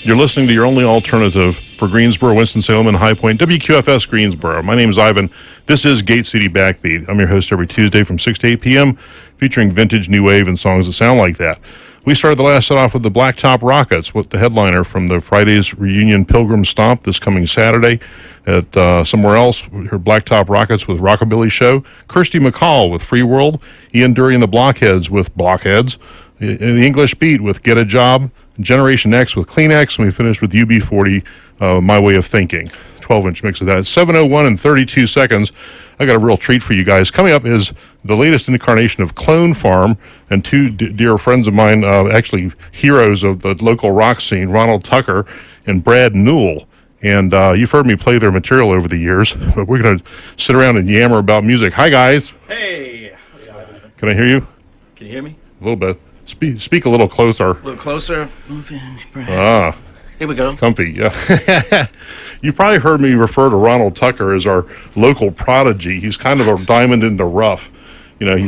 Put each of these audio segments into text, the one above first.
You're listening to your only alternative for Greensboro, Winston-Salem, and High Point, WQFS Greensboro. My name is Ivan. This is Gate City Backbeat. I'm your host every Tuesday from 6 to 8 p.m., featuring vintage, new wave, and songs that sound like that. We started the last set off with the Blacktop Rockets, with the headliner from the Friday's reunion Pilgrim Stomp this coming Saturday at somewhere else. We heard Blacktop Rockets with Rockabilly Show, Kirsty McCall with Free World, Ian Dury and the Blockheads with Blockheads, the English Beat with Get a Job, Generation X with Kleenex, and we finished with UB40, My Way of Thinking. 12-inch mix of that. It's 7:01 and 32 seconds. I got a real treat for you guys. Coming up is the latest incarnation of Clone Farm, and two dear friends of mine, actually heroes of the local rock scene, Ronald Tucker and Brad Newell. And you've heard me play their material over the years, but we're going to sit around and yammer about music. Hi, guys. Hey. Can I hear you? Can you hear me? A little bit. Speak a little closer. A little closer. Ah. Here we go. Comfy, yeah. You've probably heard me refer to Ronald Tucker as our local prodigy. He's kind of a diamond in the rough. You know, he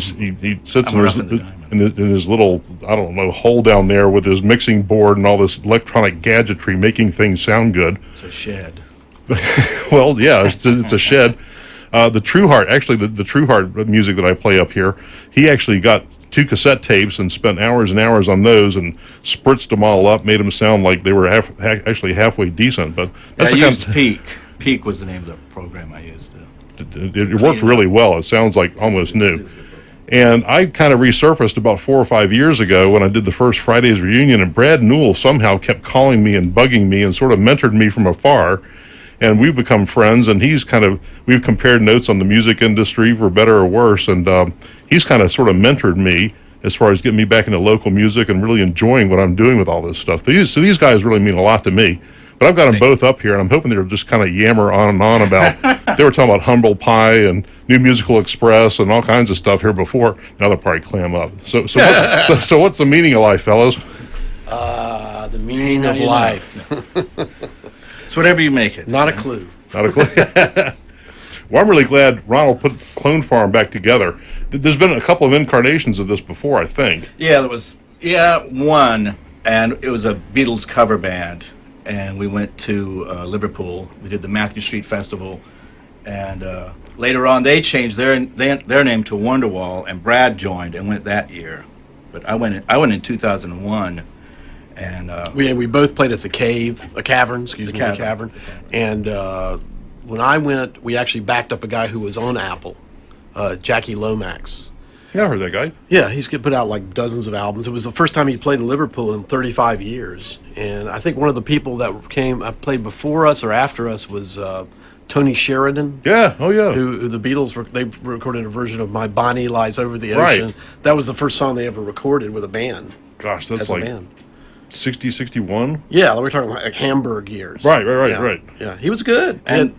sits in his little, I don't know, hole down there with his mixing board and all this electronic gadgetry making things sound good. It's a shed. Well, yeah, it's a shed. The True Heart, actually, the True Heart music that I play up here, he actually got 2 cassette tapes and spent hours and hours on those and spritzed them all up, made them sound like they were actually halfway decent. But that's I used Peak. Peak was the name of the program I used. It worked really well. It sounds like almost new. And I kind of resurfaced about 4 or 5 years ago when I did the first Friday's reunion, and Brad Newell somehow kept calling me and bugging me and sort of mentored me from afar. And we've become friends, and we've compared notes on the music industry for better or worse, and he's kind of sort of mentored me as far as getting me back into local music and really enjoying what I'm doing with all this stuff. These guys really mean a lot to me. But I've got them both up here, and I'm hoping they'll just kind of yammer on and on about, they were talking about Humble Pie and New Musical Express and all kinds of stuff here before. Now they'll probably clam up. So what's the meaning of life, fellas? The meaning of life. It's whatever you make it. Not a clue. Not a clue. Well, I'm really glad Ronald put Clone Farm back together. There's been a couple of incarnations of this before, I think. Yeah, there was one, and it was a Beatles cover band, and we went to Liverpool. We did the Matthew Street Festival, and later on they changed their name to Wonderwall, and Brad joined and went that year. But I went in 2001. And we both played at the Cavern. And when I went, we actually backed up a guy who was on Apple, Jackie Lomax. Yeah, I heard that guy. Yeah, he's put out like dozens of albums. It was the first time he played in Liverpool in 35 years. And I think one of the people that played before us or after us was Tony Sheridan. Yeah, oh yeah. Who the Beatles, they recorded a version of My Bonnie Lies Over the Ocean. Right. That was the first song they ever recorded with a band. Gosh, that's like 60, 61? Yeah, we're talking like Hamburg years. Right. Yeah, he was good. And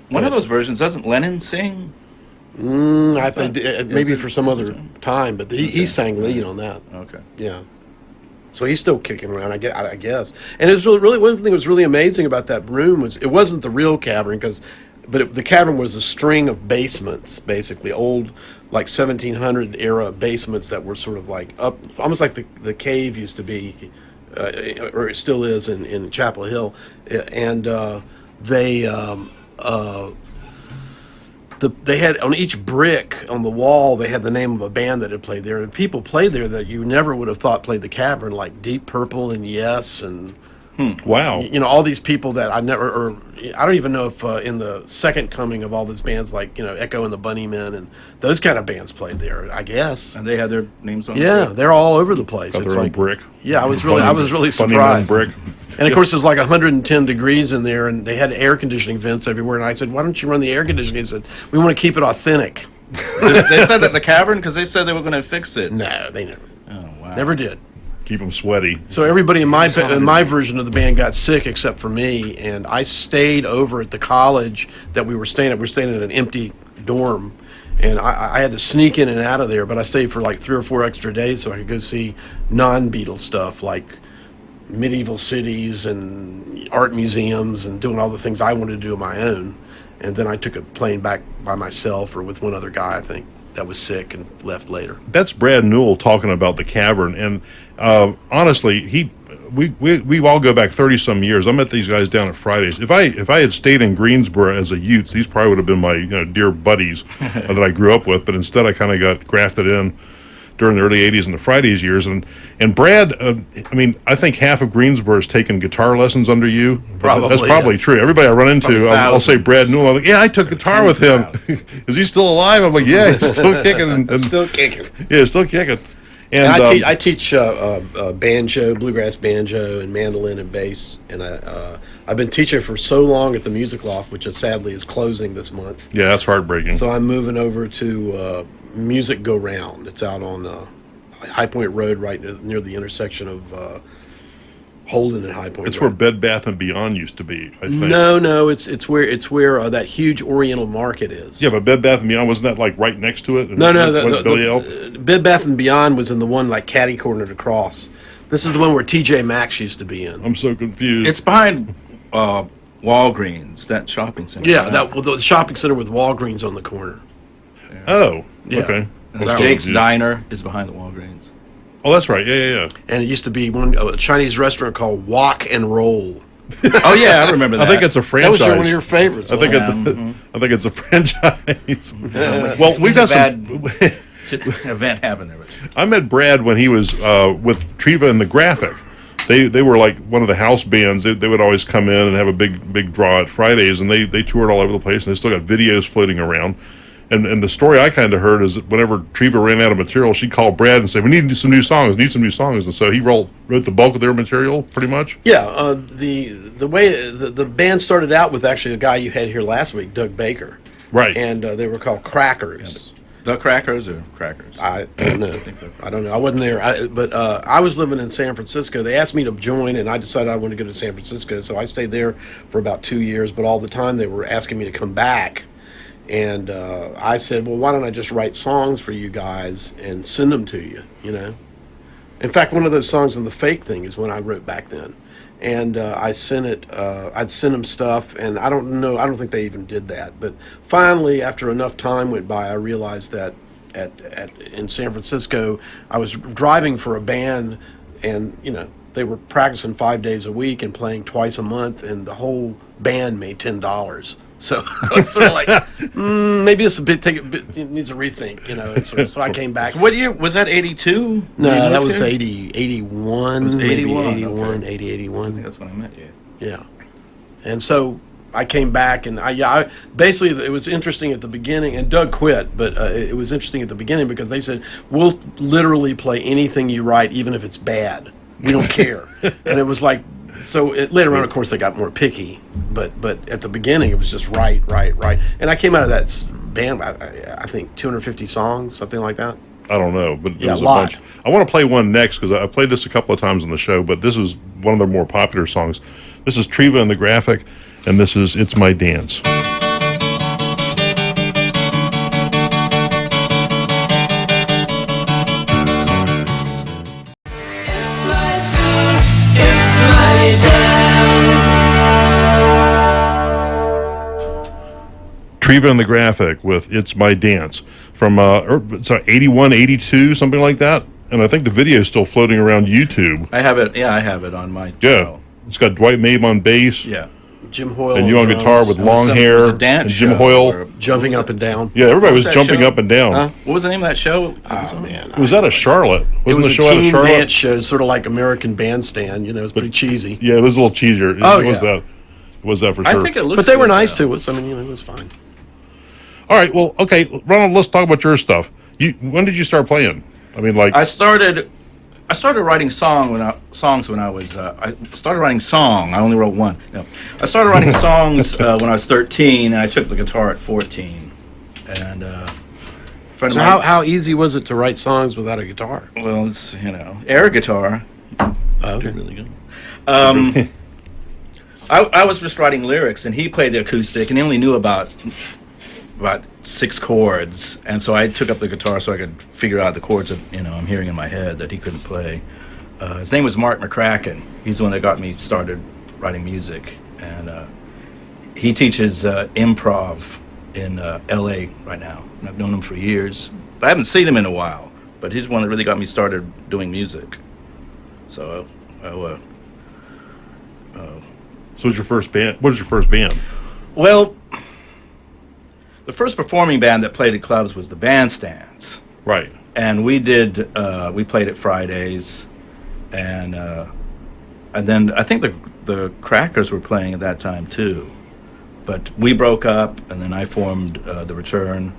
one of those versions, doesn't Lennon sing? I think maybe for some other time, but he sang lead on that. Okay. Yeah. So he's still kicking around, I guess. And it was really one thing that was really amazing about that room was it wasn't the real cavern the cavern was a string of basements, basically old, like 1700 era basements that were sort of like up, almost like the cave used to be. Or it still is in Chapel Hill, and they had on each brick on the wall they had the name of a band that had played there, and people played there that you never would have thought played the Cavern, like Deep Purple and Yes and wow, you know, all these people that I don't even know if in the second coming of all these bands like Echo and the Bunnymen and those kind of bands played there, I guess. And they had their names on. Yeah, they're all over the place. Got their own brick. Yeah, I was really surprised. Brick. And of course, it was like 110 degrees in there, and they had air conditioning vents everywhere. And I said, "Why don't you run the air conditioning?" He said, "We want to keep it authentic." They said that the Cavern, because they said they were going to fix it. No, they never. Oh wow. Never did. Keep them sweaty. So everybody in my version of the band got sick except for me, and I stayed over at the college that we were staying at. We were staying at an empty dorm, and I had to sneak in and out of there, but I stayed for like 3 or 4 extra days so I could go see non-Beatles stuff like medieval cities and art museums and doing all the things I wanted to do on my own. And then I took a plane back by myself or with one other guy, I think, that was sick and left later. That's Brad Newell talking about the Cavern, and honestly, we all go back 30 some years. I met these guys down at Fridays. If I had stayed in Greensboro as a youth, these probably would have been my dear buddies that I grew up with. But instead, I kind of got grafted in during the early 80s and the Fridays years. And Brad, I think half of Greensboro has taken guitar lessons under you. Probably, That's probably true. Everybody I run into, I'll say Brad Newell. I'm like, yeah, I took guitar with him. Is he still alive? I'm like, yeah, he's still kicking. And Still kicking. yeah, still kicking. And I teach banjo, bluegrass banjo, and mandolin and bass. And I've been teaching for so long at the Music Loft, which sadly is closing this month. Yeah, that's heartbreaking. So I'm moving over to Music Go Round. It's out on High Point Road, right near the intersection of Holden and High Point. It's Road. where Bed Bath and Beyond used to be, I think. No, it's where that huge Oriental Market is. Yeah, but Bed Bath and Beyond, wasn't that like right next to it? No, Billy Elk? Bed Bath and Beyond was in the one like catty cornered across. This is the one where TJ Maxx used to be in. I'm so confused. It's behind Walgreens, that shopping center. Yeah, the shopping center with Walgreens on the corner. Oh, Yeah. okay. Jake's Diner is behind the Walgreens. Oh, that's right. Yeah. And it used to be a Chinese restaurant called Wok and Roll. Oh yeah, I remember that. I think it's a That franchise. was one of your favorites. I think it's a franchise. Well, we've got bad some. event happened there. I met Brad when he was with Triva and the Graphic. They were like one of the house bands. They would always come in and have a big draw at Fridays, and they toured all over the place, and they still got videos floating around. And the story I kind of heard is that whenever Triva ran out of material, she'd call Brad and say, "We need some new songs. And so he wrote the bulk of their material, pretty much. Yeah, the way the band started out with actually a guy you had here last week, Doug Baker. Right. And they were called Crackers. The Crackers or Crackers? I don't know. I don't know. I wasn't there. But I was living in San Francisco. They asked me to join, and I decided I wanted to go to San Francisco. So I stayed there for about 2 years. But all the time they were asking me to come back. And I said, well, why don't I just write songs for you guys and send them to you, In fact, one of those songs on the Fake thing is when I wrote back then. And I sent it, I'd send them stuff, and I don't think they even did that. But finally, after enough time went by, I realized that in San Francisco, I was driving for a band, and, they were practicing 5 days a week and playing twice a month, and the whole band made $10. So I was sort of like, maybe this it needs a rethink, And so I came back. So what year was that? 82? No, that was 81. It was 81, maybe okay. 81, I 81. think that's when I met you. Yeah. And so I came back, and I basically, it was interesting at the beginning, and Doug quit, but it was interesting at the beginning because they said, we'll literally play anything you write, even if it's bad. We don't care. And it was like, so later on, of course, they got more picky, but at the beginning, it was just right. And I came out of that band, I think 250 songs, something like that. I don't know, but Yeah, it was a a lot. bunch. I want to play one next because I played this a couple of times on the show, but this is one of their more popular songs. This is Triva and the Graphic, and this is It's My Dance. Triva and the Graphic with It's My Dance from 81, 82, something like that. And I think the video is still floating around YouTube. I have it. Yeah, I have it on my Yeah. channel. It's got Dwight Mabe on bass. Yeah. Jim Hoyle And you on drums, guitar with long It was hair. a dance and Jim show, Hoyle. or- jumping up and down. Yeah, everybody was that jumping show? up and down. Huh? What was the name of that show? Oh, man. Was that a Charlotte? It was the a show out of teen Charlotte? dance show, sort of like American Bandstand. It was pretty cheesy. Yeah, it was a little cheesier. Oh, it was yeah. that. It was that for sure. I think it looks But they were good, nice though. to us. I mean, it was fine. All right, well, okay, Ronald, let's talk about your stuff. When did you start playing? I mean, like, I started writing songs when I was. I started writing song. I only wrote one. No, I started writing songs when I was 13, and I took the guitar at 14. And a friend So of mine, how easy was it to write songs without a guitar? well, it's air guitar. Oh, okay. Really good. I was just writing lyrics, and he played the acoustic, and he only knew about 6 chords, and so I took up the guitar so I could figure out the chords that I'm hearing in my head that he couldn't play. His name was Mark McCracken. He's the one that got me started writing music, and he teaches improv in L.A. right now. And I've known him for years, but I haven't seen him in a while. But he's the one that really got me started doing music. So So, what's your first band? What was your first band? Well, the first performing band that played at clubs was the Bandstands. Right. And we played at Fridays, and then I think the Crackers were playing at that time too. But we broke up, and then I formed the Return,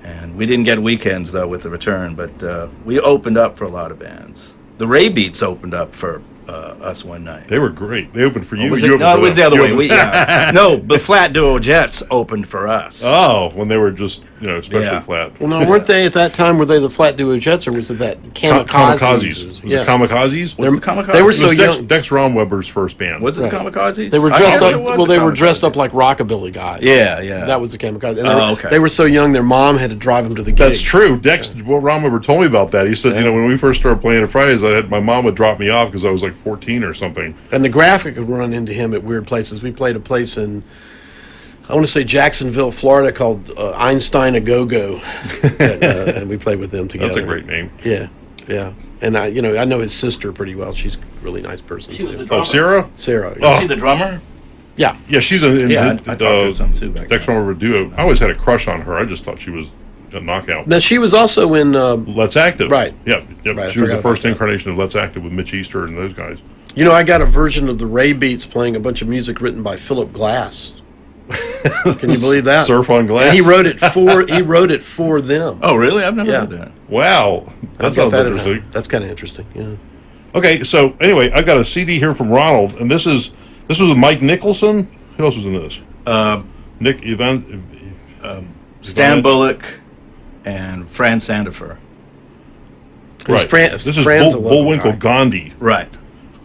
and we didn't get weekends though with the Return, but we opened up for a lot of bands. The Ray Beats opened up for us one night. They were great. They opened for you. Was You it? opened No, for it was them. the other You way. opened- No, the Flat Duo Jets opened for us. Oh, when they were just, especially Yeah. flat. Well, no, weren't they at that time? Were they the Flat Duo Jets, or was it that Kamikazes? Kamikazes. Was it Kamikazes? Was it the Kamikazes? They were It so was young. Dex Romweber's first band. Was it Right. the Kamikazes? They were I dressed guess up. it was Well, the they were dressed Kamikazes. up like rockabilly guys. Yeah, yeah. That was the Kamikaze. And Okay. They were so young, their mom had to drive them to the gig. That's true. Dex, well, Romweber told me about that. He said, when we first started playing at Fridays, my mom would drop me off because I was like 14 or something. And the graphic would run into him at weird places. We played a place in, I want to say Jacksonville, Florida, called Einstein A Go Go, and we played with them together. That's a great name. Yeah, yeah. And I know his sister pretty well. She's a really nice person She was too. the Oh, Sarah? Sarah. Oh. Is she the drummer? Yeah. Yeah, she's in Yeah, I talked to her some too back Dex then. Romweber duo. I always had a crush on her. I just thought she was a knockout. Now she was also in. Let's Active. Right. Yep. Right, I She was the forgot first about that. incarnation of Let's Active with Mitch Easter and those guys. I got a version of the Ray Beats playing a bunch of music written by Philip Glass. Can you believe that? Surf on Glass. And he wrote it for them. Oh, really? I've never Yeah. heard that. Wow. That I've got sounds that in interesting. That's kind of interesting. Yeah. Okay, so anyway, I got a CD here from Ronald, and this was with Mike Nicholson. Who else was in this? Nick Stan Bullock and Fran Sandifer. Right. This is Fran's a lovely Bullwinkle guy. Gandhi, Right.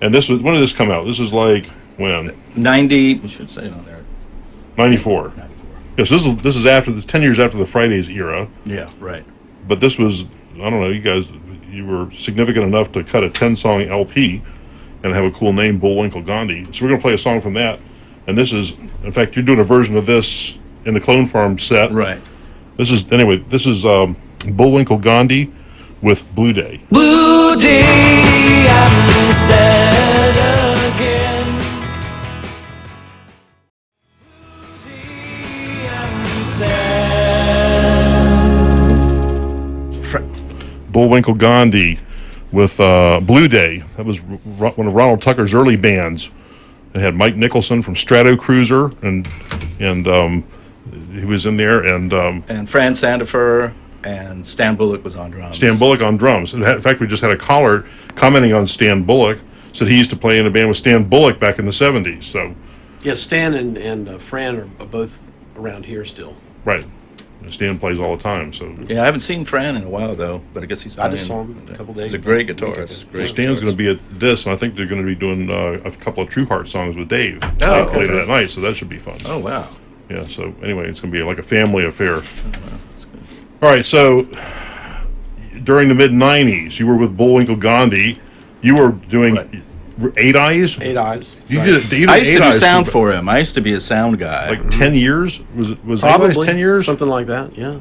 and when did this come out? This is like when 90. We should say it on there. 94. 94. Yes, this is after 10 years after the Fridays era, Yeah, right. but this was, I don't know, you were significant enough to cut a 10-song LP and have a cool name, Bullwinkle Gandhi. So we're going to play a song from that, and this is, in fact, you're doing a version of this in the Clone Farm set. Right. This is Bullwinkle Gandhi with Blue Day. Blue day, I'm sad again. Blue day, I'm sad. Bullwinkle Gandhi with Blue Day. That was one of Ronald Tucker's early bands. It had Mike Nicholson from Strato Cruiser, and he was in there, and And Fran Sandifer and Stan Bullock was on drums. Stan Bullock on drums. In fact, we just had a caller commenting on Stan Bullock, said he used to play in a band with Stan Bullock back in the 70s. So, Yeah, Stan and Fran are both around here still. right. Stan plays all the time, so Yeah, I haven't seen Fran in a while though, but I guess he's. I just playing. saw him a couple days He's a ago. great guitarist. Great Stan's going to guitarist. be at this, and I think they're going to be doing a couple of True Heart songs with Dave Oh, later okay. that night, so that should be fun. Oh wow. Yeah, so anyway, it's going to be like a family affair. That's good. All right, so during the mid-'90s, you were with Bullwinkle Gandhi. You were doing Right. Eight Eyes? Eight Eyes. You Right. did I used Eight to do Eyes sound for him. I used to be a sound guy. like 10 years? Was Eight Eyes Probably 10 years? something like that. Yeah.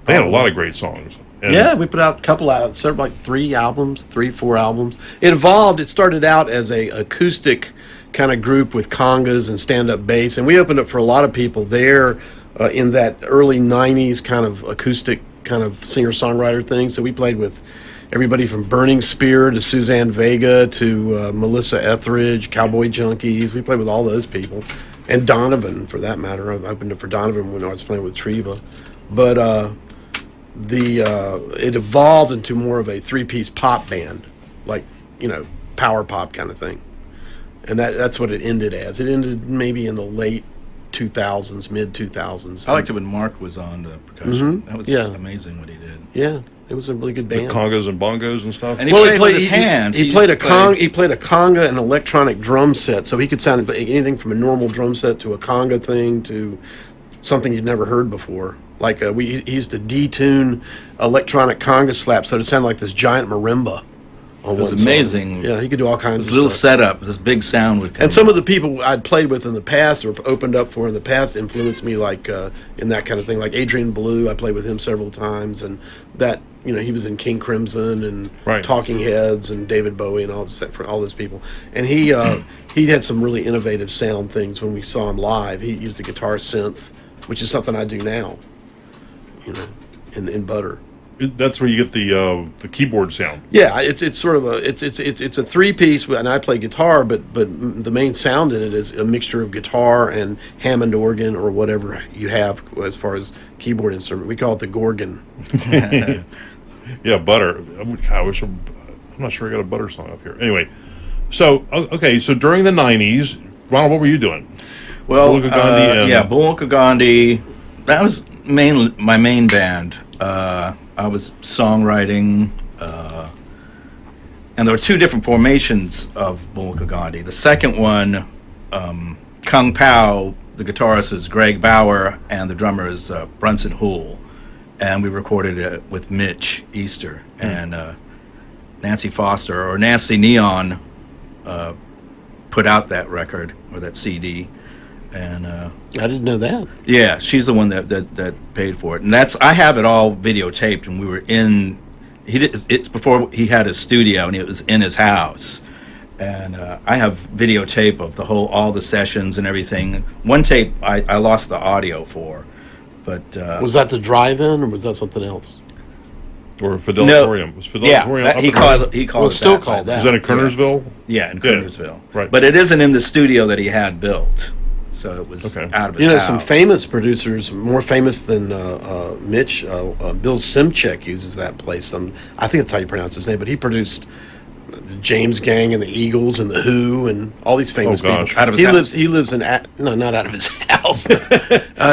They had a lot of great songs. And Yeah, we put out a couple out, several, like 4 albums. It evolved. It started out as a acoustic kind of group with congas and stand-up bass, and we opened up for a lot of people there in that early '90s kind of acoustic kind of singer-songwriter thing. So we played with everybody from Burning Spear to Suzanne Vega to Melissa Etheridge, Cowboy Junkies. We played with all those people, and Donovan for that matter. I opened up for Donovan when I was playing with Treva, but. It evolved into more of a 3-piece pop band, like power pop kind of thing, and that's what it ended as. It ended maybe in the late 2000s, mid 2000s. I liked it when Mark was on the percussion. Mhm. That was Yeah. amazing what he did. Yeah, it was a really good the band. congas and bongos and stuff. And he played with his hands. He used played to a play- He played a conga and electronic drum set, so he could sound anything from a normal drum set to a conga thing to something you'd never heard before. Like he used to detune electronic conga slaps, so it sounded like this giant marimba. On It was one song. amazing. Yeah, he could do all kinds This of little stuff. setup, this big sound would come. And some of the people I'd played with in the past or opened up for in the past influenced me, like in that kind of thing. Like Adrian Blue, I played with him several times, and that he was in King Crimson and Right. Talking Heads and David Bowie and all those people. And he had some really innovative sound things when we saw him live. He used a guitar synth, which is something I do now, in Butter. That's where you get the keyboard sound. Yeah, it's sort of it's a 3-piece, and I play guitar, but the main sound in it is a mixture of guitar and Hammond organ or whatever you have as far as keyboard instrument. We call it the Gorgon. Yeah, Butter. I wish I'm not sure I got a Butter song up here. Anyway, so okay, so during the '90s, Ronald, what were you doing? Well, Bullock Gandhi and- Bullock Gandhi. That was my main band. I was songwriting, and there were 2 different formations of Bullock Gandhi. The second one, Kung Pao, the guitarist is Greg Bauer, and the drummer is Brunson Hoole. And we recorded it with Mitch Easter and Nancy Foster, or Nancy Neon, put out that record or that CD. And I didn't know that. yeah, she's the one that paid for it, and I have it all videotaped. And we were in, it's before he had his studio, and it was in his house. And I have videotape of all the sessions and everything. One tape I lost the audio for, but Was that the drive-in, or was that something else? Or Fidelatorium? Was Fidelatorium yeah, up he and called running? he called Well, it it's still that, called that. Was that in Kernersville? Yeah, in Yeah, Kernersville. right. But it isn't in the studio that he had built, so it was Okay. out of his house. Some famous producers, more famous than Mitch, Bill Simchek uses that place. I think that's how you pronounce his name, but he produced the James Gang and the Eagles and the Who and all these famous gosh. people. Out of his house? He lives in no, not out of his house.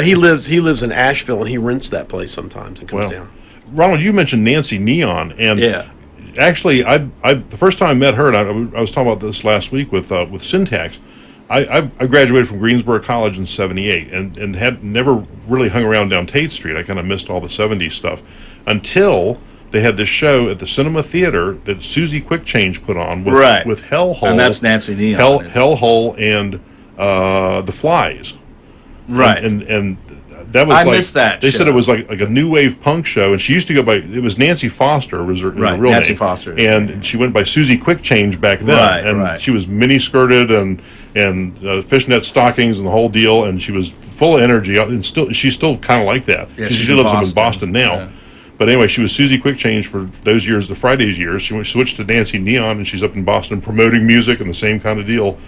He lives in Asheville, and he rents that place sometimes and comes Well, down. Ronald, you mentioned Nancy Neon, and Yeah. actually, I the first time I met her, and I was talking about this last week with Syntax. I graduated from Greensboro College in '78, and had never really hung around down Tate Street. I kind of missed all the '70s stuff until they had this show at the Cinema Theater that Susie Quickchange put on with Right. with Hellhole, And that's Nancy Neon. Hellhole, and The Flies. Right. And that was I like, missed that they said show. it was like a new wave punk show, and she used to go by, it was Nancy Foster was her Right, real Nancy name. Foster. And she went by Susie Quickchange back then. Right, and right. she was mini skirted and fishnet stockings and the whole deal, and she was full of energy, and she's still kind of like that. Yeah, she she's lives in up in Boston now. Yeah. But anyway, she was Susie Quickchange for those years, the Fridays years. She switched to Nancy Neon, and she's up in Boston promoting music and the same kind of deal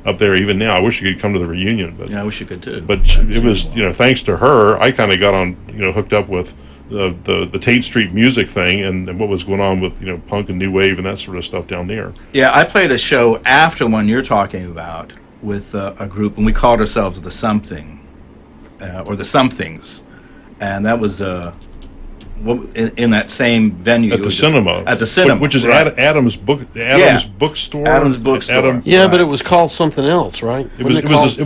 up there even now. I wish you could come to the reunion, but Yeah, I wish you could too. but it was, thanks to her, I kind of got on, hooked up with the Tate Street music thing and what was going on with, punk and new wave and that sort of stuff down there. Yeah, I played a show after one you're talking about with a group, and we called ourselves the Something, or the Somethings, and that was in that same venue At the cinema. At the cinema, Which is right. Adam's bookstore. Adam's bookstore. Yeah, Right. but it was called something else, right? It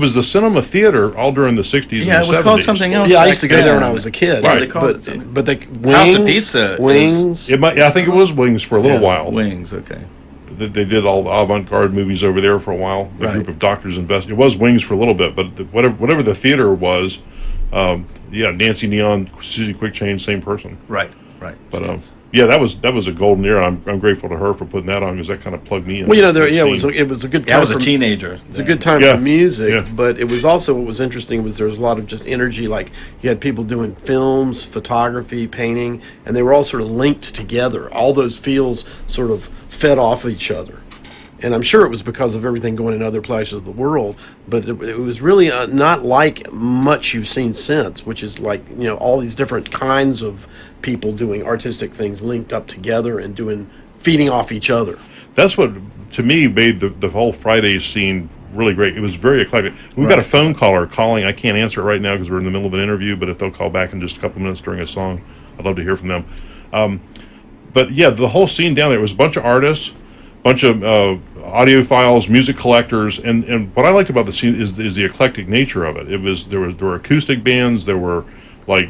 was the Cinema Theater all during the 60s Yeah, and it was 70s. called something else. Yeah, I back used to go there when then. I was a kid. Yeah, they called it But something. but they House of Wings, Pizza is- Wings. I think it was Wings for a little while. Wings, okay. They did all the avant-garde movies over there for a while. The Right. group of doctors invested. It was Wings for a little bit, but whatever the theater was, Nancy Neon, Susie Quickchange, same person. Right. But that was a golden era. I'm grateful to her for putting that on because that kind of plugged me in. Well, to the it was scene. it was a good time. I was a for- teenager. It's a good time Yeah, for music, yeah. but it was also what was interesting was there was a lot of just energy. Like you had people doing films, photography, painting, and they were all sort of linked together. All those fields sort of fed off each other. And I'm sure it was because of everything going in other places of the world, but it was really not like much you've seen since, which is like, all these different kinds of people doing artistic things linked up together and feeding off each other. That's what, to me, made the whole Fridays scene really great. It was very eclectic. We've got a phone caller calling. I can't answer it right now because we're in the middle of an interview, but if they'll call back in just a couple minutes during a song, I'd love to hear from them. But yeah, the whole scene down there was a bunch of artists, bunch of audiophiles, music collectors, and what I liked about the scene is the eclectic nature of it. There were acoustic bands, there were like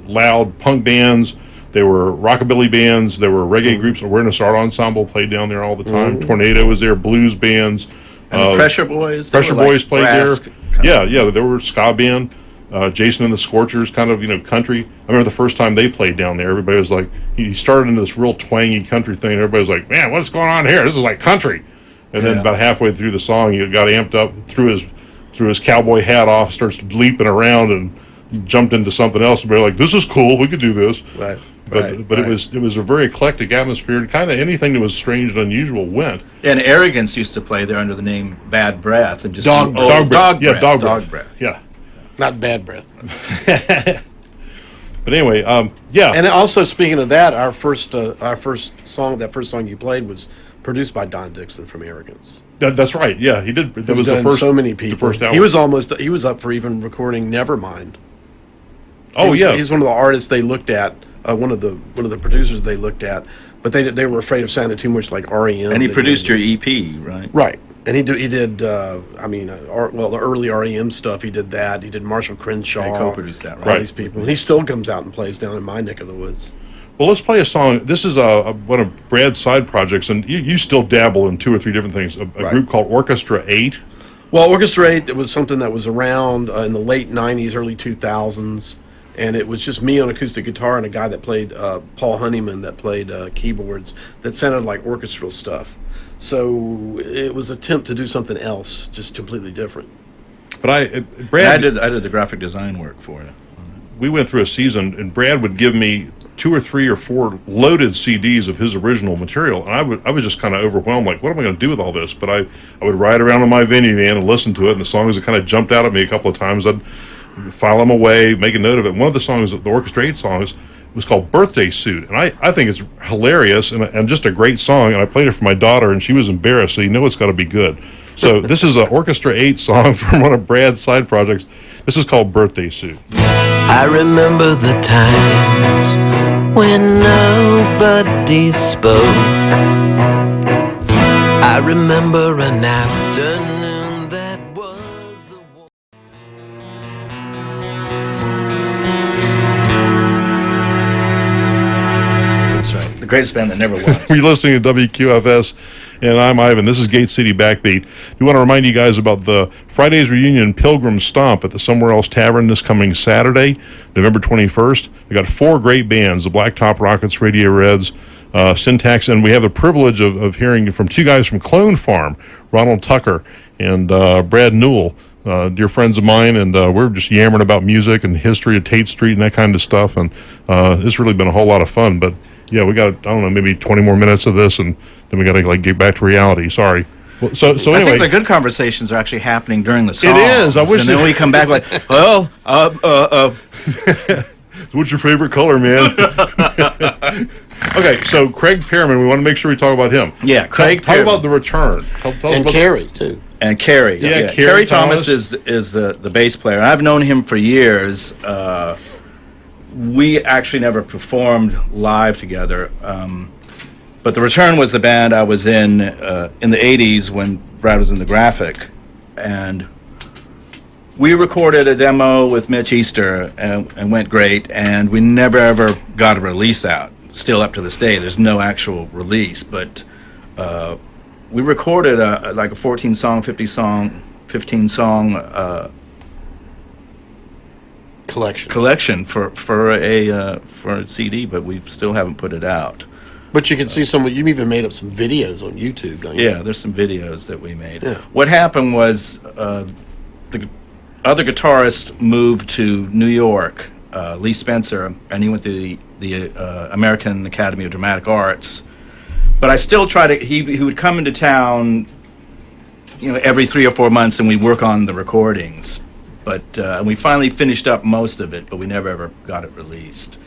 loud punk bands, there were rockabilly bands, there were reggae groups. Awareness Art Ensemble played down there all the time. Tornado was there, blues bands. And the Pressure Boys. they Pressure were like Boys played brass there. kind of- Yeah, there were ska band. Jason and the Scorchers, kind of, country. I remember the first time they played down there, everybody was like, he started into this real twangy country thing, and everybody was like, man, what's going on here? This is like country. And then about halfway through the song, he got amped up, threw his cowboy hat off, starts leaping around, and jumped into something else. And we're like, this is cool, we could do this. Right. But it was a very eclectic atmosphere, and kind of anything that was strange and unusual went. And Arrogance used to play there under the name Bad Breath, and just Dog breath. dog breath. breath. Yeah. Not bad breath. But anyway, yeah. And also, speaking of that, our first song, that first song you played, was produced by Don Dixon from Arrogance. That's right. Yeah, he did. That was the done first. So many people. The first album. He was up for even recording Nevermind. Oh yeah. He's one of the artists they looked at. One of the producers they looked at, but they were afraid of sounding too much like REM. And he produced your EP, right? Right. And he did the early REM stuff. He did that. He did Marshall Crenshaw. He co-produced that, right? All these people. And he still comes out and plays down in my neck of the woods. Well, let's play a song. This is one of Brad's side projects, and you still dabble in 2 or 3 different things. A group called Orchestra 8. Well, Orchestra 8 was something that was around in the late 90s, early 2000s. And it was just me on acoustic guitar and a guy that played, Paul Honeyman, that played keyboards, that sounded like orchestral stuff. So it was an attempt to do something else, just completely different. But Brad, I did the graphic design work for it. we went through a season, and Brad would give me 2 or 3 or 4 loaded CDs of his original material, and I was just kind of overwhelmed, like, what am I going to do with all this? But I would ride around in my minivan and listen to it, and the songs that kind of jumped out at me a couple of times, I'd file them away, make a note of it. One of the songs, the Orchestra 8 songs, was called Birthday Suit, and I think it's hilarious and just a great song, and I played it for my daughter, and she was embarrassed, so you know it's got to be good. So this is an Orchestra 8 song from one of Brad's side projects. This is called Birthday Suit. I remember the times when nobody spoke. I remember an afternoon that was That's right. The greatest band that never was. You're listening to WQFS, and I'm Ivan. This is Gate City Backbeat. We want to remind you guys about the Friday's reunion Pilgrim Stomp at the Somewhere Else Tavern this coming Saturday, November 21st. We got 4 great bands, the Blacktop Rockets, Radio Reds, Syntax, and we have the privilege of hearing from 2 guys from Clone Farm, Ronald Tucker and Brad Newell, dear friends of mine, and we're just yammering about music and history of Tate Street and that kind of stuff, and it's really been a whole lot of fun. But yeah, we got, I don't know, maybe 20 more minutes of this, and then we got to get back to reality. Sorry. Well, so anyway, I think the good conversations are actually happening during the song. It is. I wish. And then we come back like, well, what's your favorite color, man? Okay, so Craig Pearman, we want to make sure we talk about him. Yeah, Craig Talk Pearman. about the return. Tell us And about Carrie, too. And Kerry. Yeah, Kerry Kerry Thomas. Thomas is the bass player. I've known him for years. We actually never performed live together. But the Return was the band I was in the 80s when Brad was in the Graphic. And we recorded a demo with Mitch Easter and went great. And we never ever got a release out. Still up to this day, there's no actual release. But we recorded like a 14-song, 15-song collection for a CD, but we still haven't put it out. But you can see you even made up some videos on YouTube, don't you? Yeah, there's some videos that we made. Yeah. What happened was the other guitarist moved to New York, Lee Spencer, and he went to the American Academy of Dramatic Arts. But I still try to. He would come into town, every 3 or 4 months, and we'd work on the recordings. But we finally finished up most of it, but we never ever got it released.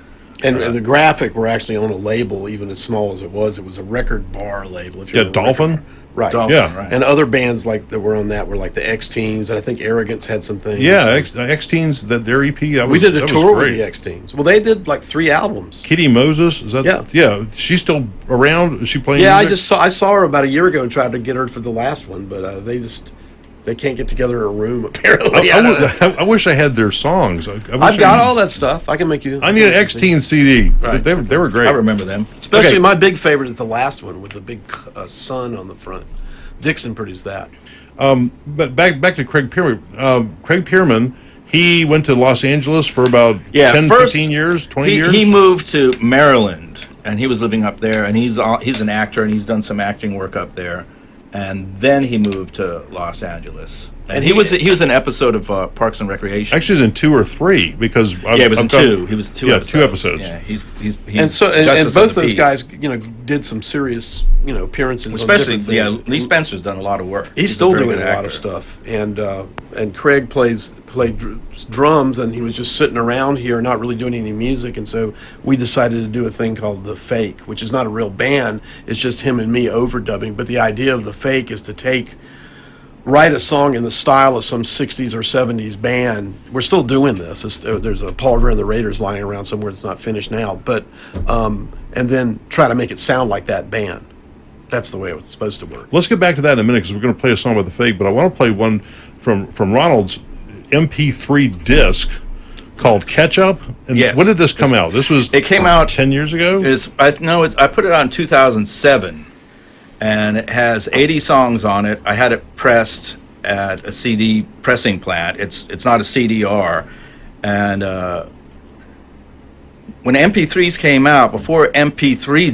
And the Graphic were actually on a label, even as small as it was. It was a record bar label. If you remember. Dolphin. Right. Dolphin, Yeah. right. And other bands that were on that were like the X-Teens, and I think Arrogance had some things. Yeah, X-Teens, their EP. We did a tour with the X-Teens. Well, they did like 3 albums. Kitty Moses, is that? Yeah. Yeah, she's still around. Is she playing? Yeah, music? I saw her about a year ago and tried to get her for the last one, but they can't get together in a room apparently. I wish I had their songs. I've got all that stuff. I can make you. I need an X-Teen CD. Right. They were great. I remember them. Especially Okay. my big favorite is the last one with the big sun on the front. Dixon produced that. But back to Craig Pearman. Craig Pearman He went to Los Angeles for about 10, 15 years, 20 years? He moved to Maryland, and he was living up there, and he's an actor, and he's done some acting work up there. And then he moved to Los Angeles. And he was in an episode of Parks and Recreation. Actually, he was in 2 or 3 because it was in 2. He was 2 episodes. 2 episodes. Yeah, he's and both those guys, did some serious, appearances. Especially, on different things. Lee Spencer's done a lot of work. He's still doing a lot of stuff, and Craig played drums, and he was just sitting around here, not really doing any music, and so we decided to do a thing called The Fake, which is not a real band. It's just him and me overdubbing. But the idea of The Fake is to write a song in the style of some 60s or 70s band. We're still doing this. There's a Paul Revere and the Raiders lying around somewhere that's not finished now, but and then try to make it sound like that band. That's the way it was supposed to work. Let's get back to that in a minute because we're going to play a song with The Fake, but I want to play one from Ronald's MP3 disc called Catch Up. And yes. When did this come out? It came out 10 years ago? I put it on in 2007. And it has 80 songs on it. I had it pressed at a CD pressing plant. It's not a CDR. And when MP3s came out, before MP3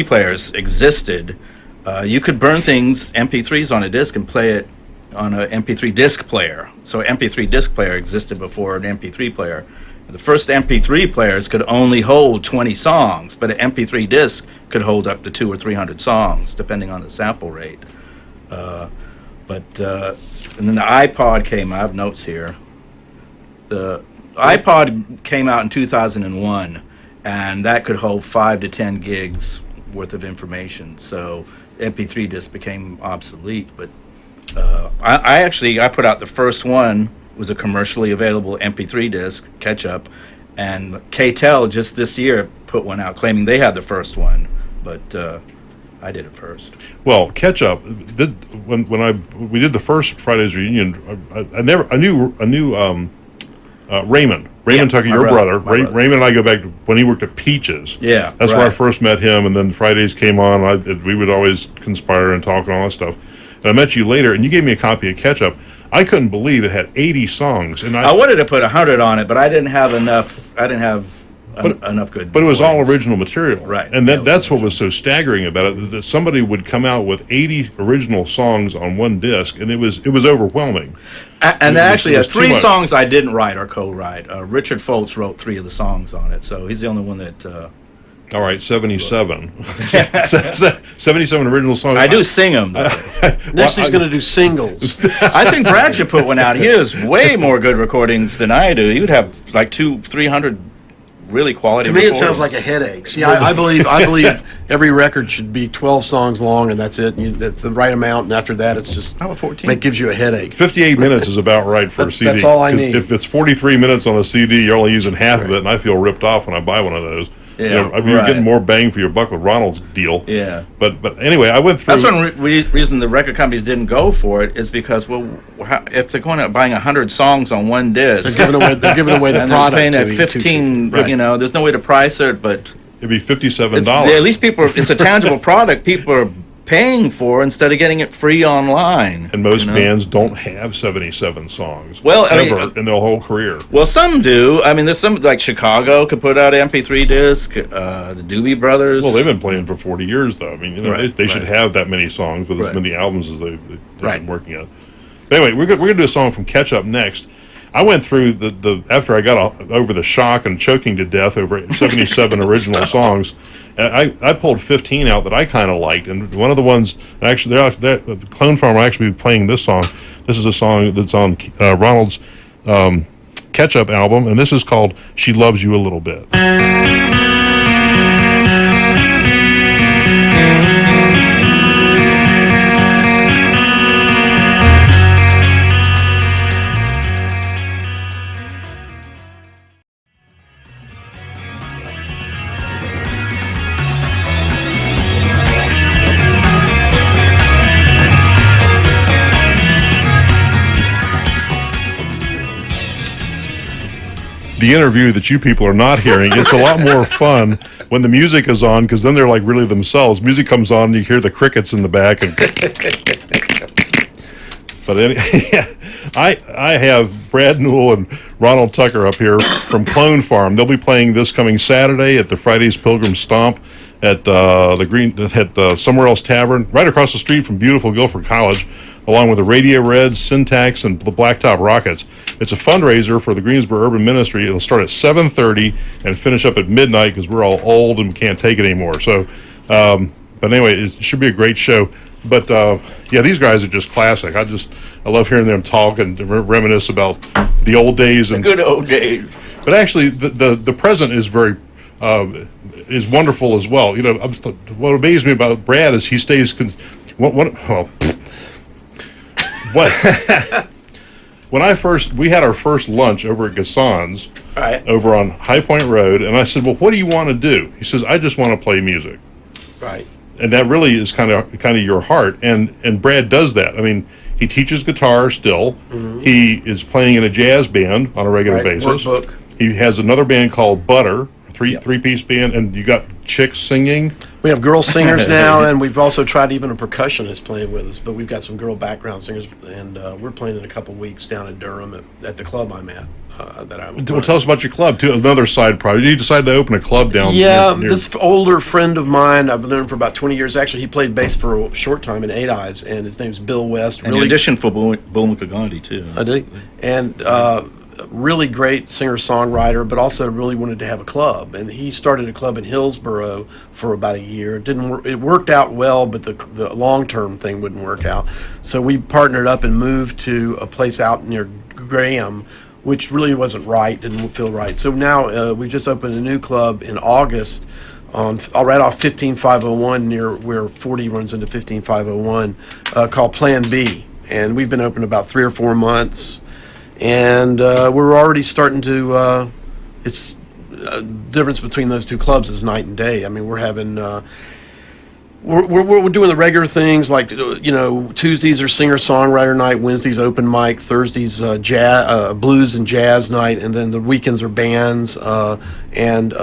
players existed, you could burn MP3s on a disc and play it on an MP3 disc player. So MP3 disc player existed before an MP3 player. The first MP3 players could only hold 20 songs, but an MP3 disc could hold up to 200 or 300 songs, depending on the sample rate. And then the iPod came out. I have notes here. The iPod came out in 2001, and that could hold 5 to 10 gigs worth of information. So MP3 disc became obsolete. But I put out the first one. Was a commercially available MP3 disc, Catch Up, and KTEL just this year put one out claiming they had the first one, but I did it first. Well, Catch Up, when we did the first Fridays reunion, I knew Raymond Tucker, your brother. Raymond and I go back to when he worked at Peaches. Yeah, that's where I first met him, and then Fridays came on. We would always conspire and talk and all that stuff. And I met you later, and you gave me a copy of Catch Up. I couldn't believe it had 80 songs, and I wanted to put 100 on it, but I didn't have enough. Enough good. But it was all original material, right? And that's what was so staggering about it. That somebody would come out with 80 original songs on one disc, and it was overwhelming. And actually, 3 songs I didn't write or co-write. Richard Foltz wrote 3 of the songs on it, so he's the only one that. All right, 77. 77 original songs. I do sing them. Next he's going to do singles. I think Brad should put one out. He has way more good recordings than I do. He would have like 200-300 really quality recordings. To me, it sounds like a headache. See, I believe every record should be 12 songs long, and that's it. It's the right amount, and after that, it's just... How about 14? It gives you a headache. 58 minutes is about right for a CD. That's all I need. If it's 43 minutes on a CD, you're only using half of it, and I feel ripped off when I buy one of those. Yeah, you're getting more bang for your buck with Ronald's deal. Yeah. But anyway, I went through... That's one reason the record companies didn't go for it is because, if they're going out buying 100 songs on one disc... They're giving away the and product. And they're paying at 15, there's no way to price it, but... It'd be $57. At least it's a tangible product people are paying for instead of getting it free online. And most bands don't have 77 songs ever in their whole career. Well, some do. I mean, there's some, like Chicago could put out an MP3 disc, the Doobie Brothers. Well, they've been playing for 40 years, though. I mean, they should have that many songs with as many albums as they've been working on. But anyway, we're going to do a song from Catch Up next. I went through after I got over the shock and choking to death over 77 original songs. I pulled 15 out that I kind of liked, and one of the ones actually, the Clone Farm will actually be playing this song. This is a song that's on Ronald's Catch Up album, and this is called "She Loves You a Little Bit." The interview that you people are not hearing, it's a lot more fun when the music is on, because then they're like really themselves. Music comes on and you hear the crickets in the back. But I have Brad Newell and Ronald Tucker up here from Clone Farm. They'll be playing this coming Saturday at the Friday's Pilgrim Stomp at Somewhere Else Tavern, right across the street from beautiful Guilford College, along with the Radio Reds, Syntax, and the Blacktop Rockets. It's a fundraiser for the Greensboro Urban Ministry. It'll start at 7:30 and finish up at midnight because we're all old and can't take it anymore. So, but anyway, it should be a great show. But these guys are just classic. I love hearing them talk and reminisce about the old days and The good old days. But actually, the present is very is wonderful as well. You know, what amazes me about Brad is he stays. When we had our first lunch over at Gassan's, Right. over on High Point Road, and I said, "Well, what do you want to do?" He says, "I just want to play music." Right. And that really is kind of your heart, and Brad does that. I mean, he teaches guitar still. Mm-hmm. He is playing in a jazz band on a regular Right, basis. workbook. He has another band called Butter, three-piece band, and you got chicks singing. We have girl singers now, and we've also tried even a percussionist playing with us, but we've got some girl background singers, and we're playing in a couple weeks down in Durham at the club I'm at. Well, tell us about your club too. Another side project. You decided to open a club down. Yeah, near this older friend of mine, I've known him for about 20 years. Actually, he played bass for a short time in Eight Eyes, and his name's Bill West. And really, auditioned for Bull Gandhi too. I did. And really great singer-songwriter, but also really wanted to have a club. And he started a club in Hillsboro for about a year. It worked out well, but the long-term thing wouldn't work out. So we partnered up and moved to a place out near Graham, which really wasn't right, didn't feel right. So now we just opened a new club in August right off 15501 near where 40 runs into 15501 called Plan B. And we've been open about 3 or 4 months. And we're already starting to, it's difference between those two clubs is night and day. I mean, we're having, we're doing the regular things like, Tuesdays are singer-songwriter night, Wednesdays open mic, Thursdays jazz, blues and jazz night, and then the weekends are bands. And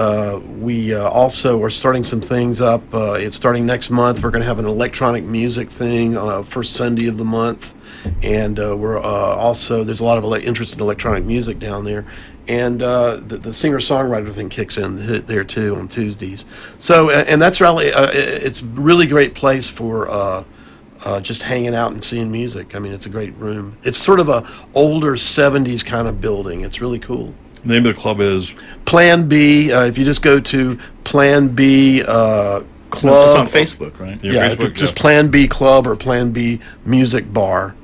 we also are starting some things up. It's starting next month. We're going to have an electronic music thing first Sunday of the month. And we're also, there's a lot of interest in electronic music down there. And the singer-songwriter thing kicks in there too on Tuesdays. So, and that's really, it's a really great place for just hanging out and seeing music. I mean, it's a great room. It's sort of a older 70s kind of building. It's really cool. The name of the club is? Plan B. If you just go to Plan B Club. It's on Facebook, right? Yeah, Facebook, just Plan B Club or Plan B Music Bar.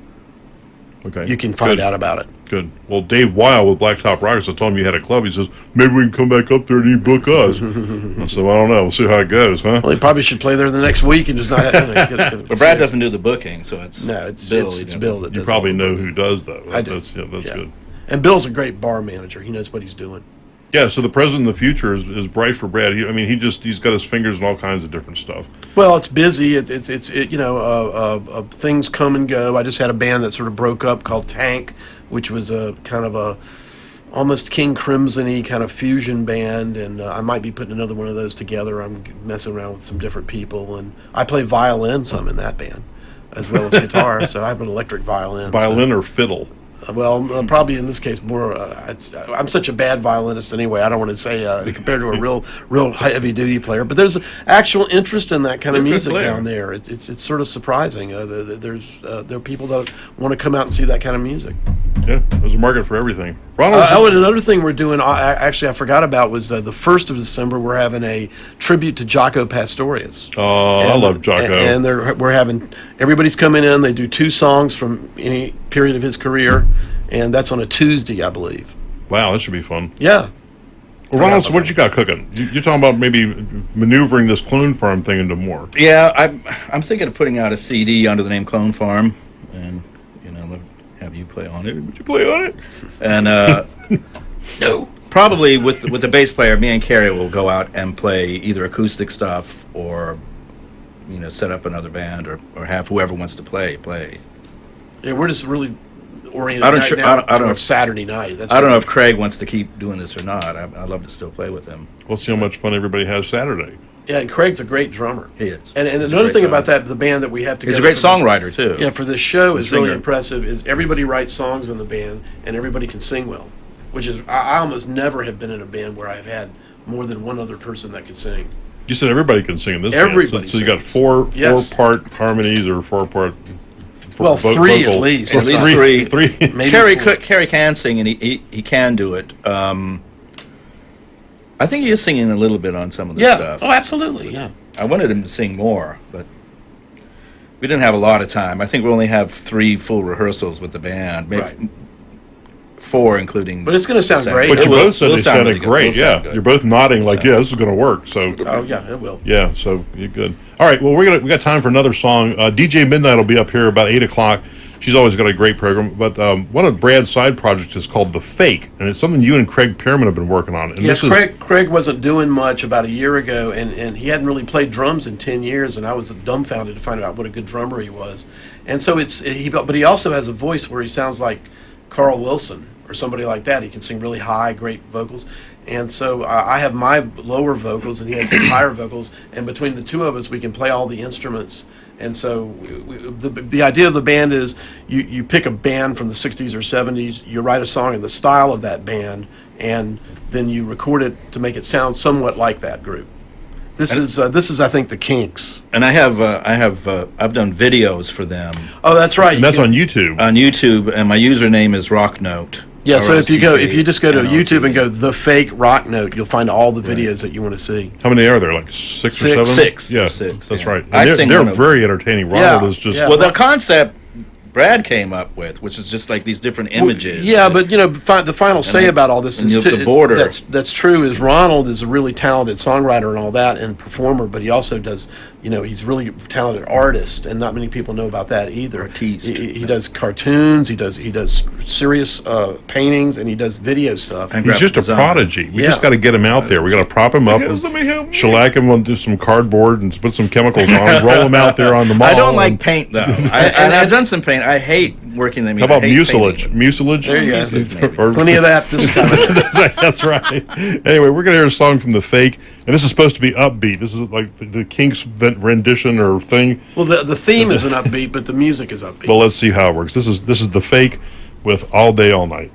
Okay. You can find out about it. Good. Well, Dave Weil with Blacktop Rockets, I told him you had a club. He says, maybe we can come back up there and you book us. I said, well, I don't know. We'll see how it goes, huh? Well, he probably should play there the next week and just not have But Brad doesn't do the booking, so it's No, it's Bill. Bill that does. You probably all know the who does, though. I do. That's Yeah. good. And Bill's a great bar manager. He knows what he's doing. Yeah, so the present and the future is bright for Brad. He's got his fingers in all kinds of different stuff. Well, it's busy. Things come and go. I just had a band that sort of broke up called Tank, which was a kind of a almost King Crimson-y kind of fusion band, and I might be putting another one of those together. I'm messing around with some different people, and I play violin some in that band, as well as guitar. So I have an electric violin. Violin or fiddle? Well, probably in this case more. I'm such a bad violinist anyway. I don't want to say compared to a real heavy duty player, but there's actual interest in that kind of music down there. It's sort of surprising. There are people that want to come out and see that kind of music. Yeah, there's a market for everything. Ronald. And another thing we're doing, I forgot about, was the 1st of December. We're having a tribute to Jaco Pastorius. Oh, I love Jaco. And we're having everybody's coming in. They do 2 songs from any period of his career, and that's on a Tuesday, I believe. Wow, that should be fun. Yeah. Well, Ronald, so what you got cooking? You're talking about maybe maneuvering this Clone Farm thing into more. Yeah, I'm thinking of putting out a CD under the name Clone Farm, and have you play on it. Would you play on it? And no, probably with the bass player, me and Carrie will go out and play either acoustic stuff or set up another band or have whoever wants to play. Yeah, we're just really oriented. I don't know if Saturday night. I don't know if Craig wants to keep doing this or not. I'd love to still play with him. We'll see how much fun everybody has Saturday. Yeah, and Craig's a great drummer. He is. And He's a another great thing drummer. about that, the band that we have together. He's a great for this- songwriter too. Yeah, for this show is really singer. impressive. Is everybody writes songs in the band, and everybody can sing well, which is I almost never have been in a band where I've had more than one other person that could sing. You said everybody can sing in this Everybody band. So you got sings. four Yes. part harmonies or four-part. Well, three at least. At least three. three. Maybe Kerry four. Kerry can sing, and he can do it. I think he is singing a little bit on some of the Yeah. stuff. Oh, absolutely. Yeah. I wanted him to sing more, but we didn't have a lot of time. I think we only have 3 full rehearsals with the band, maybe Right. 4 including. But it's going to sound great. But It you will- both said will they sound sounded really good. great. Will sound Yeah, good. you're both nodding like, Sound yeah, this is going to work. So Oh yeah, it will. yeah, so you're good. All right, well we got time for another song. DJ Midnight will be up here about 8:00. She's always got a great program. But one of Brad's side projects is called The Fake, and it's something you and Craig Pierman have been working on. And Yeah, this is Craig wasn't doing much about a year ago, and he hadn't really played drums in 10 years, and I was dumbfounded to find out what a good drummer he was. And so but he also has a voice where he sounds like Carl Wilson or somebody like that. He can sing really high, great vocals. And so I have my lower vocals, and he has his higher vocals, and between the two of us, we can play all the instruments. And so the idea of the band is you pick a band from the 60s or 70s, you write a song in the style of that band, and then you record it to make it sound somewhat like that group. This is I think the Kinks. And I've done videos for them Oh, that's right. and that's on YouTube. on YouTube, and my username is Rocknote. Yeah, so if you just go to ROCKNOTE. YouTube and go The Fake Rock Note, you'll find all the videos that you want to see. How many are there? Like 6 or Six. 7? Six. Yeah, Six, that's yeah. right. I And sing they're one of very entertaining. Ronald Yeah, is just yeah. Well, the concept Brad came up with, which is just like these different images. Yeah, but the final say then- about all this and is the border. That's true. Is Ronald is a really talented songwriter and all that, and performer, but he also does. He's really talented artist, and not many people know about that either. Artiste. He does cartoons. He does serious paintings, and he does video stuff. And he's graphic just a design. prodigy. We Yeah. just got to get him out there. We got to prop him up, and shellac him, and do some cardboard, and put some chemicals on him, roll him out there on the mall. I don't like and- paint though. And I've done some paint. I hate working them. How about mucilage? Mucilage? There you go. Mucilage, Or- Plenty of that this time. That's right. Anyway, we're going to hear a song from The Fake, and this is supposed to be upbeat. This is like the Kinks rendition or thing. Well, the theme isn't upbeat, but the music is upbeat. Well, let's see how it works. This is The Fake with All Day, All Night.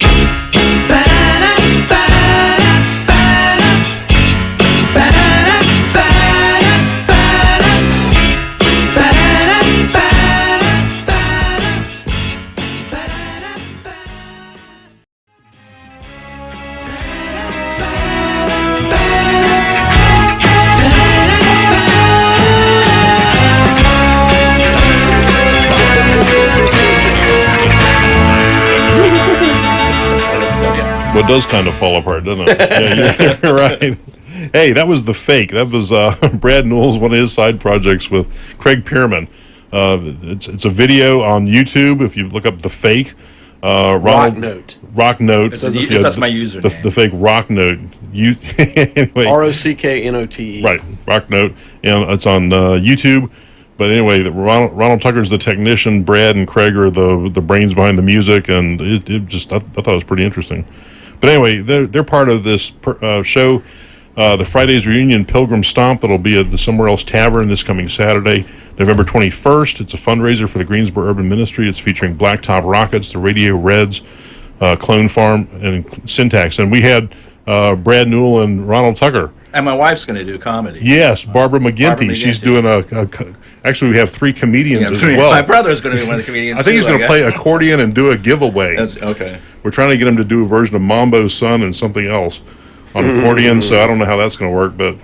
Well, it does kind of fall apart, doesn't it? Yeah, you're right. Hey, that was The Fake. That was Brad Newell's one of his side projects with Craig Pierman. It's a video on YouTube. If you look up The Fake, Rock Note. Rock Note. That's my username. The Fake Rock Note. Anyway, ROCKNOTE. right, Rock Note, and it's on YouTube. But anyway, Ronald Tucker's the technician. Brad and Craig are the brains behind the music, and I thought it was pretty interesting. But anyway, they're part of this show, the Friday's Reunion Pilgrim Stomp that'll be at the Somewhere Else Tavern this coming Saturday, November 21st. It's a fundraiser for the Greensboro Urban Ministry. It's featuring Blacktop Rockets, the Radio Reds, Clone Farm, and Syntax. And we had Brad Newell and Ronald Tucker. And my wife's going to do comedy. Yes, Barbara McGinty. She's doing actually, we have 3 comedians as well. My brother's going to be one of the comedians. I think he's going to play accordion and do a giveaway. That's okay. We're trying to get him to do a version of Mambo's Son and something else on accordion, so I don't know how that's going to work, but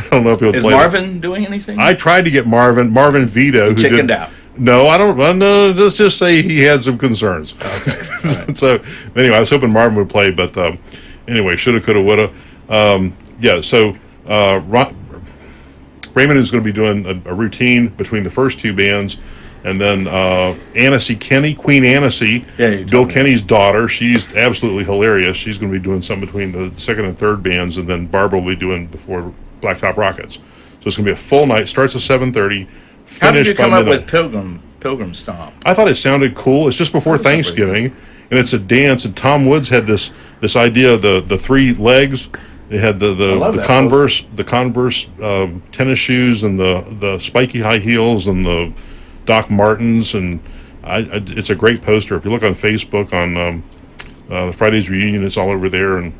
I don't know if he'll Is play Marvin doing anything? I tried to get Marvin Vito. Who chickened out. No, I don't. No, let's just say he had some concerns. Okay. All right. So anyway, I was hoping Marvin would play, but anyway, shoulda, coulda, woulda. Yeah, so Raymond is going to be doing a routine between the first 2 bands, and then Annecy Kenny, Queen Annecy, Bill Kenny's daughter. She's absolutely hilarious. She's going to be doing something between the second and third bands, and then Barbara will be doing before Blacktop Rockets. So it's going to be a full night. Starts at 7:30. How did you come up midnight. with Pilgrim Stomp? I thought it sounded cool. It's just before Thanksgiving, and it's a dance. And Tom Woods had this idea of the 3 legs, They had love the that Converse tennis shoes and the spiky high heels and the Doc Martens, and it's a great poster. If you look on Facebook on the Friday's reunion, it's all over there. And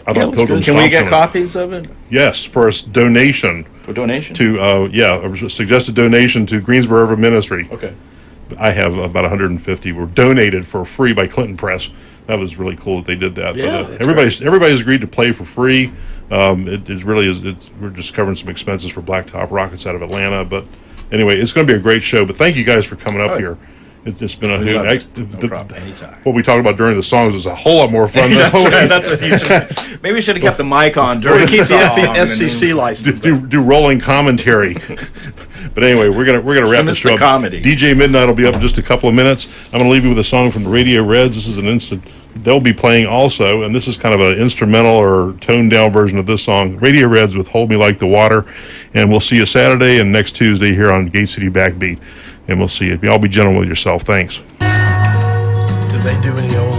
I thought Pilgrim Can we Stomp's get on it. copies of it Yes, for a donation for donation? to a suggested donation to Greensboro River Ministry. Okay. I have about 150 were donated for free by Clinton Press. That was really cool that they did that. Yeah, But, that's everybody's agreed to play for free. It really is. We're just covering some expenses for Blacktop Rockets out of Atlanta. But anyway, it's going to be a great show. But thank you guys for coming up here. It's been a We love hoot. it. No problem. Anytime. What we talked about during the songs was a whole lot more fun. That's right. That's what you should. Maybe we should have kept the mic on during Keep the song and then- FCC license. do rolling commentary. But anyway, we're gonna wrap this Miss the show up. comedy. DJ Midnight will be up in just a couple of minutes. I'm gonna leave you with a song from the Radio Reds. This is an instant. They'll be playing also, and this is kind of an instrumental or toned down version of this song. Radio Reds with "Hold Me Like the Water," and we'll see you Saturday and next Tuesday here on Gate City Backbeat. And we'll see you. Y'all be gentle with yourself. Thanks. Did they do any old